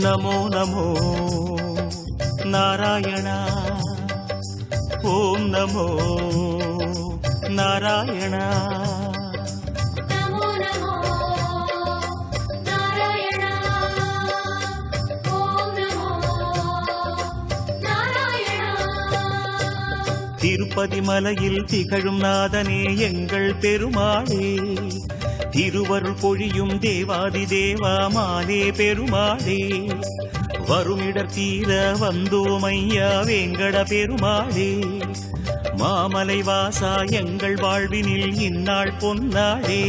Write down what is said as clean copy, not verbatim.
नमो नमो नारायण ओम नमो नारायण नमो नमो नारायण ओम नमो नारायण तिरुपति मலையில் திகழும் நாதனே எங்கள் பெருமாளே திருவருள் பொழியும் தேவாதி தேவா மாலே பெருமாளே வருமிடர் தீர வந்தோம் ஐயா வேங்கட பெருமாளே மாமலை வாசா எங்கள் வாழ்வினில் இந்நாள் பொன்னாளே